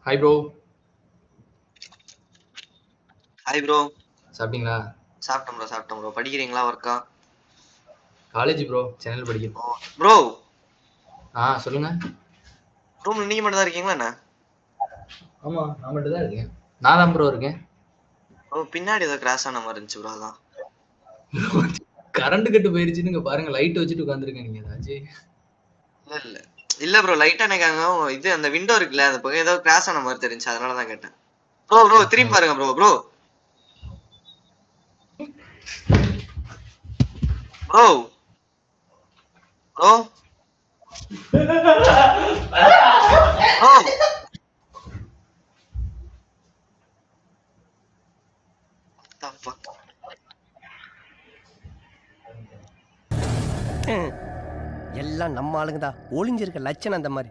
Hi bro. Hi bro. சாப்பிட்டீங்களா? சாப்பிட்டோம் bro. படிக்கிறீங்களா? ஒர்க்கா? College bro. சென்னையில் படிக்கிறேன். ப்ரோ சொல்லுங்க. ரூம்ல நீங்க மட்டும் தான் இருக்கீங்களா என்ன? ஆமா, நான் மட்டும் தான் இருக்கேன். நான் தான் ப்ரோ இருக்கேன். பின்னாடி ஏதோ கிராஷ் ஆன மாதிரி இருந்துச்சு ப்ரோ. அதான் கரண்ட் கட்டு போயிருச்சுன்னு இங்க பாருங்க. லைட் வச்சுட்டு உட்காந்துருக்கேன். நீங்க ஏதாச்சும் இல்ல ப்ரோ, லைட்டா எனக்கு இது அந்த விண்டோ இருக்குல்ல, அந்த பக்கம் ஏதோ கிராஷ் ஆன மாதிரி தெரிஞ்சு, அதனாலதான் கேட்டேன். ப்ரோ திரும்பி பாருங்க ப்ரோ. ப்ரோ ப்ரோ ப்ரோ எல்லாம் நம்ம ஆளுங்க தான். ஒளிஞ்சிருக்க லட்சணம் அந்த மாதிரி.